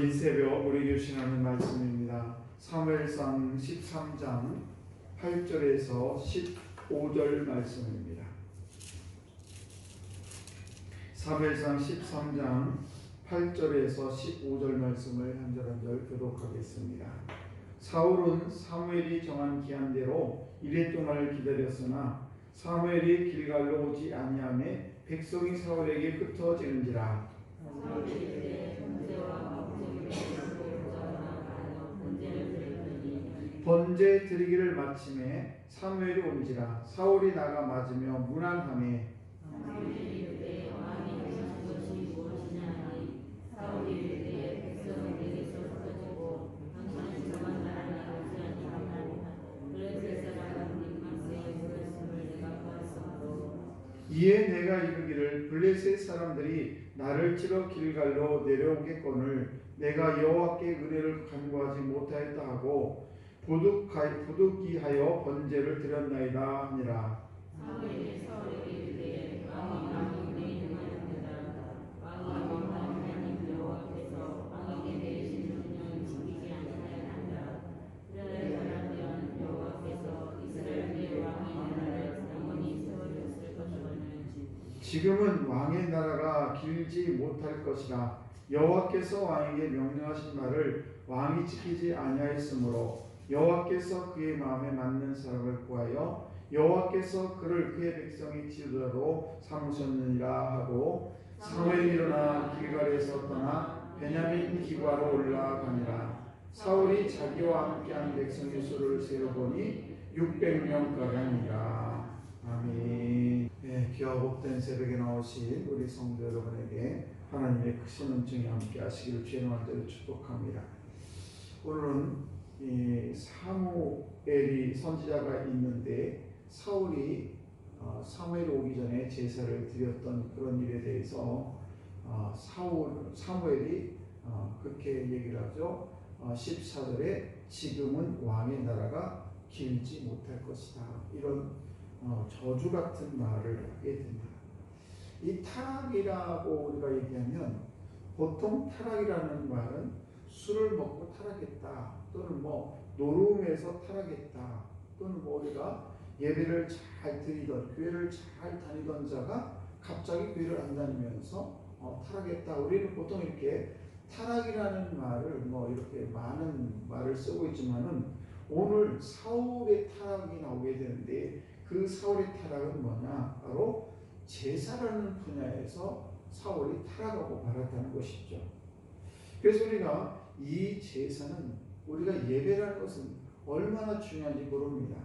이 새벽 우리에게 주신 하나님 말씀입니다. 사무엘상 13장 8절에서 15절 말씀입니다. 사무엘상 13장 8절에서 15절 말씀을 한 절 한 절 교독하겠습니다. 사울은 사무엘이 정한 기한대로 이레 동안을 기다렸으나 사무엘이 길갈로 오지 아니하매 백성이 사울에게 흩어지는지라. 번제 드리기를 마침에 사무엘이 온지라. 사울이 나가 맞으며 문안하매 이에 내가 이르기를 블레셋 사람들이 나를 치러 길갈로 내려오겠거늘 내가 여호와께 은혜를 간구하지 못하였다 하고 부득이하여 번제를 드렸나이다 하니라. 지금은 왕의 나라가 길지 못할 것이라. 여호와께서 왕에게 명령하신 말을 왕이 지키지 아니하였으므로 여호와께서 그의 마음에 맞는 사람을 구하여 여호와께서 그를 그의 백성의 지도자로 삼으셨느니라 하고 사무엘이 일어나 길갈에서 떠나 베냐민 기과로 올라가니라. 사울이 자기와 함께한 백성의 수를 세어보니 600명가량이라. 아멘. 네, 귀와 복된 새벽에 나오신 우리 성도 여러분에게 하나님의 크신 은총이 함께 하시기를 주의 이름으로 축복합니다. 오늘은 사무엘이 선지자가 있는데 사울이 사무엘 오기 전에 제사를 드렸던 그런 일에 대해서 사무엘이 그렇게 얘기를 하죠. 14절에 지금은 왕의 나라가 길지 못할 것이다. 이런 저주 같은 말을 하게 됩니다. 이 타락이라고 우리가 얘기하면 보통 타락이라는 말은 술을 먹고 타락했다, 또는 노름에서 타락했다, 또는 우리가 예배를 잘 드리던 교회를 잘 다니던 자가 갑자기 교회를 안 다니면서 타락했다. 우리는 보통 이렇게 타락이라는 말을 이렇게 많은 말을 쓰고 있지만은 오늘 사울의 타락이 나오게 되는데 그 사울의 타락은 뭐냐? 바로 제사라는 분야에서 사울이 타락하고 말았다는 것이죠. 그래서 우리가 이 제사는 우리가 예배라는 것은 얼마나 중요한지 모릅니다.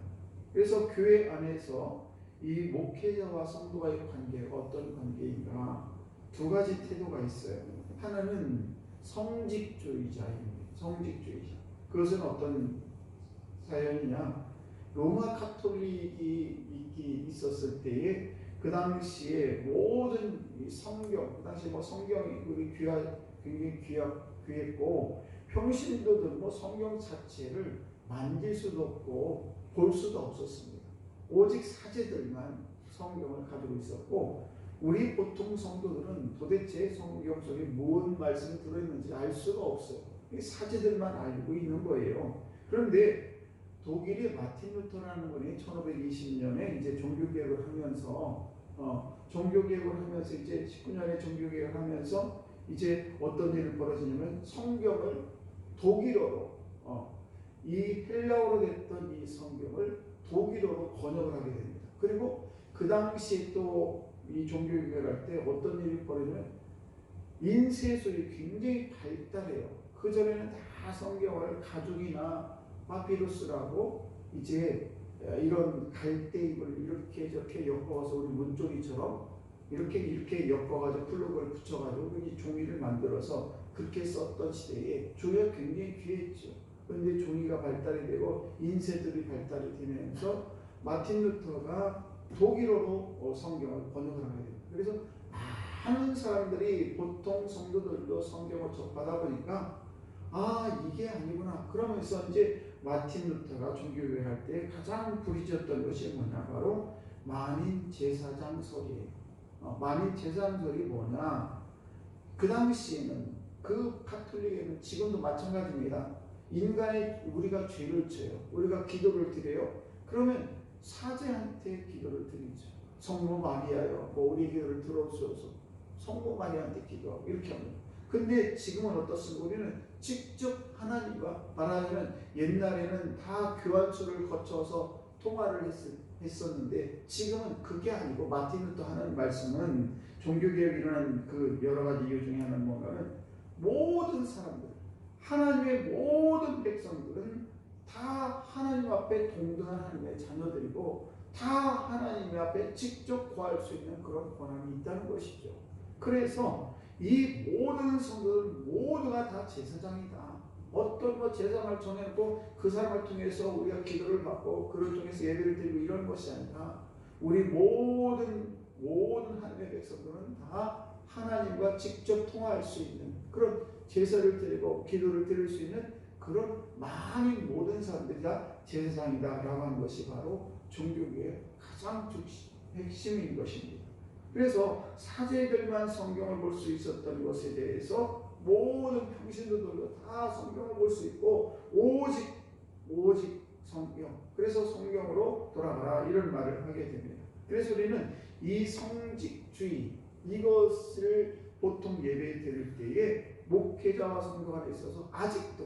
그래서 교회 안에서 이 목회자와 성도와의 관계가 어떤 관계인가? 두 가지 태도가 있어요. 하나는 성직주의자입니다. 성직주의자. 그것은 어떤 사연이냐? 로마 카톨릭이 있었을 때에 그 당시에 모든 성경, 그 당시에 성경이 굉장히 귀했고 평신도들 성경 자체를 만질 수도 없고 볼 수도 없었습니다. 오직 사제들만 성경을 가지고 있었고 우리 보통 성도들은 도대체 성경 속에 무슨 말씀이 들어있는지 알 수가 없어요. 사제들만 알고 있는 거예요. 그런데 독일의 마틴 루터라는 분이 1520년에 이제 종교개혁을 하면서 이제 19년에 종교개혁을 하면서 이제 어떤 일이 벌어지냐면 성경을 독일어로 이 헬라어로 됐던 이 성경을 독일어로 번역을 하게 됩니다. 그리고 그 당시에 또 이 종교개혁을 할 때 어떤 일이 벌어지냐면 인쇄술이 굉장히 발달해요. 그 전에는 다 성경을 가죽이나 파피루스라고 이제 이런 갈대잎을 이렇게 저렇게 엮어서 우리 문종이처럼 이렇게 엮어가지고 플러그를 붙여가지고 이 종이를 만들어서 그렇게 썼던 시대에 종이가 굉장히 귀했죠. 그런데 종이가 발달이 되고 인쇄들이 발달이 되면서 마틴 루터가 독일어로 성경을 번역을 하게 됩니다. 그래서 많은 사람들이 보통 성도들도 성경을 접하다 보니까 이게 아니구나. 그러면서 이제 마틴 루터가 종교개혁 할 때 가장 부르짖었던 것이 뭐냐? 바로 만인제사장설이에요. 만인제사장설이 뭐냐? 그 당시에는 그 가톨릭에는 지금도 마찬가지입니다. 인간의 우리가 죄를 져요. 우리가 기도를 드려요. 그러면 사제한테 기도를 드리죠. 성모 마리아여, 뭐 우리 기도를 들어주소서. 성모 마리아한테 기도하고 이렇게 합니다. 근데 지금은 어떻습니까? 우리는 직접 하나님과, 말하자면 옛날에는 다 교환소를 거쳐서 통화를 했었는데 지금은 그게 아니고, 마틴 루터 하는 말씀은 종교개혁이 일어난 그 여러 가지 이유 중에 하나는 뭔가는, 모든 사람들, 하나님의 모든 백성들은 다 하나님 앞에 동등한 하나님의 자녀들이고 다 하나님 앞에 직접 구할 수 있는 그런 권한이 있다는 것이죠. 그래서 이 모든 성도들 모두가 다 제사장이다. 어떤 제사장을 정해놓고 그 사람을 통해서 우리가 기도를 받고 그를 통해서 예배를 드리고 이런 것이 아니라, 우리 모든 하나님의 백성들은 다 하나님과 직접 통화할 수 있는 그런 제사를 드리고 기도를 드릴 수 있는 그런 많은 모든 사람들이 다 제사장이다라고 하는 것이 바로 종교개혁의 가장 핵심인 것입니다. 그래서 사제들만 성경을 볼 수 있었던 것에 대해서 모든 평신도들도 다 성경을 볼 수 있고 오직 성경, 그래서 성경으로 돌아가라 이런 말을 하게 됩니다. 그래서 우리는 이 성직주의, 이것을 보통 예배 드릴 때에 목회자와 성도 간에 있어서 아직도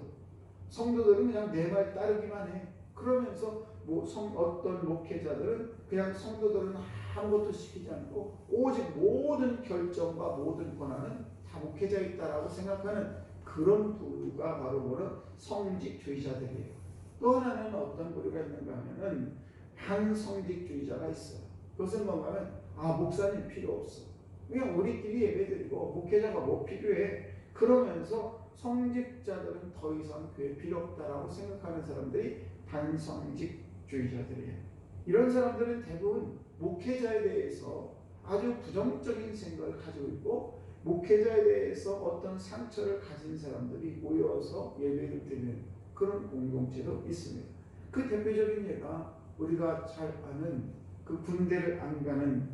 성도들은 그냥 내 말 따르기만 해. 그러면서 어떤 목회자들은 그냥 성도들은 아무것도 시키지 않고 오직 모든 결정과 모든 권한은 다 목회자에 있다라고 생각하는 그런 부류가 바로 성직주의자들이에요. 또 하나는 어떤 부류가 있는가 하면은 반성직주의자가 있어요. 그것은 뭔가 하면 목사님 필요 없어. 그냥 우리끼리 예배드리고 목회자가 뭐 필요해. 그러면서 성직자들은 더 이상 교회 필요 없다라고 생각하는 사람들이 반성직주의자들이에요. 이런 사람들은 대부분 목회자에 대해서 아주 부정적인 생각을 가지고 있고, 목회자에 대해서 어떤 상처를 가진 사람들이 모여서 예배를 드리는 그런 공동체도 있습니다. 그 대표적인 예가 우리가 잘 아는 그 군대를 안 가는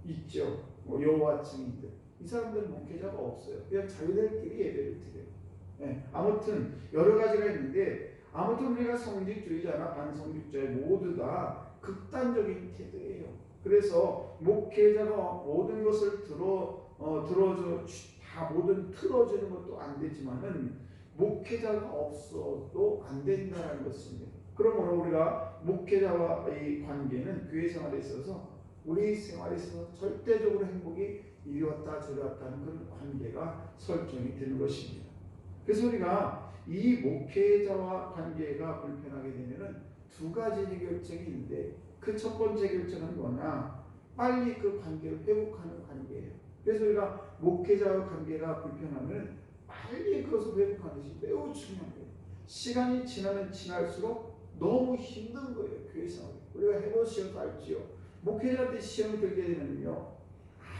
있죠. 여호와 증인들. 이 사람들은 목회자가 없어요. 그냥 자기들끼리 예배를 드려요. 네, 아무튼 여러 가지가 있는데, 아무튼 우리가 성직주의자나 반성직주의 모두 다 극단적인 태도예요. 그래서 목회자가 모든 것을 들어줘 다 모든 틀어주는 것도 안 되지만은 목회자가 없어도 안 된다는 것입니다. 그러므로 우리가 목회자와의 관계는 교회 생활에 있어서, 우리 생활에 있어서 절대적으로 행복이 이리 왔다 저리 왔다는 그런 관계가 설정이 되는 것입니다. 그래서 우리가 이 목회자와 관계가 불편하게 되면은 두 가지 해결책이 있는데, 그 첫 번째 결정은 뭐냐? 빨리 그 관계를 회복하는 관계예요. 그래서 우리가 목회자와 관계가 불편하면 빨리 그것을 회복하는 것이 매우 중요한 거예요. 시간이 지나면 지날수록 너무 힘든 거예요. 교회 생활. 우리가 해보셔도 알지요. 목회자한테 시험을 들게 되면요,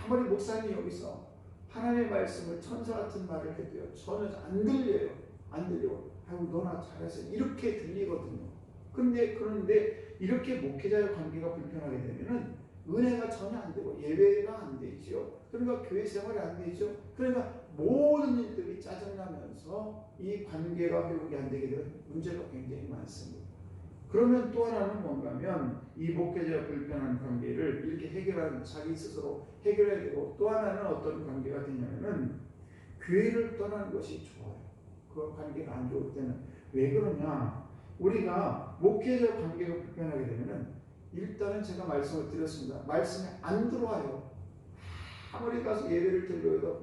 아무리 목사님이 여기서 하나님의 말씀을 천사 같은 말을 해도요, 전혀 안 들려요. 안 들리고, 아이고 너나 잘했어, 이렇게 들리거든요. 그런데 이렇게 목회자의 관계가 불편하게 되면은 은혜가 전혀 안 되고 예배가 안 되죠. 그러니까 교회 생활이 안 되죠. 그러니까 모든 일들이 짜증나면서 이 관계가 회복이 안 되게 되는 문제가 굉장히 많습니다. 그러면 또 하나는 뭔가 하면, 이 목회자와 불편한 관계를 이렇게 해결하는, 자기 스스로 해결해야 되고, 또 하나는 어떤 관계가 되냐면은 교회를 떠나는 것이 좋아요. 그 관계가 안 좋을 때는. 왜 그러냐? 우리가 목회자 관계가 불편하게 되면은 일단은 제가 말씀을 드렸습니다. 말씀이 안 들어와요. 아무리 가서 예배를 드려도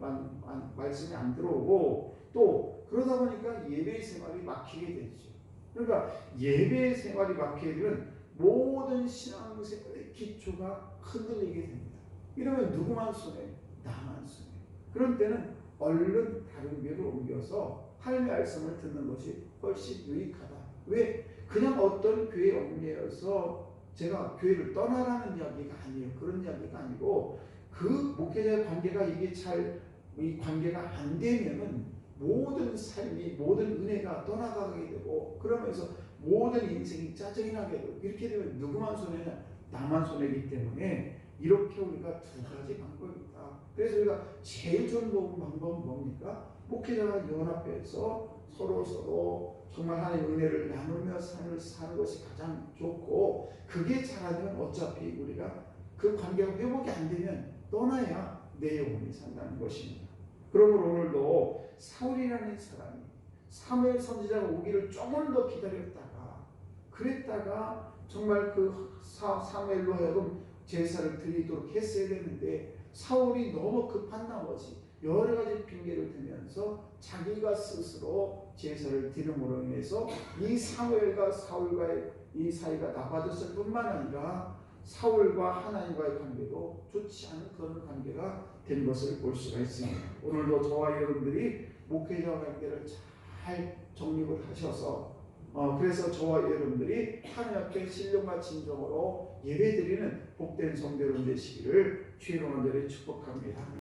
말씀이 안 들어오고, 또 그러다 보니까 예배 생활이 막히게 되죠. 그러니까 예배 생활이 막히게 되면 모든 신앙생활의 기초가 흔들리게 됩니다. 이러면 누구만 손해? 나만 손해. 그런 때는 얼른 다른 교회로 옮겨서 하나님의 말씀을 듣는 것이 훨씬 유익하다. 왜? 그냥 어떤 교회에 옮겨서 제가 교회를 떠나라는 이야기가 아니에요. 그런 이야기가 아니고, 그 목회자의 관계가 이 관계가 안 되면은 모든 삶이, 모든 은혜가 떠나가게 되고, 그러면서 모든 인생이 짜증이 나게 되고, 이렇게 되면 누구만 손해냐? 나만 손해이기 때문에 이렇게 우리가 두 가지 방법이 있다. 그래서 우리가 제일 좋은 방법은 뭡니까? 목회자가 연합해서 서로 정말 하나님의 은혜를 나누며 사는 것이 가장 좋고, 그게 잘하면 어차피 우리가 그 관계가 회복이 안 되면 떠나야 내 영혼이 산다는 것입니다. 그러므로 오늘도 사울이라는 사람이 사무엘 선지자가 오기를 조금 더 기다렸다가, 그랬다가 정말 그 사무엘로 하여금 제사를 드리도록 했어야 되는데, 사울이 너무 급한 나머지 여러 가지 핑계를 대면서 자기가 스스로 제사를 드림으로 인해서 이 사무엘과 사울과의 이 사이가 나빠졌을 뿐만 아니라 사울과 하나님과의 관계도 좋지 않은 그런 관계가 된 것을 볼 수가 있습니다. 오늘도 저와 여러분들이 목회자 관계를 잘 정립을 하셔서 그래서 저와 여러분들이 하나님 앞에 신령과 진정으로 예배드리는 복된 성도여러분 되시기를 주의 이름으로 축복합니다.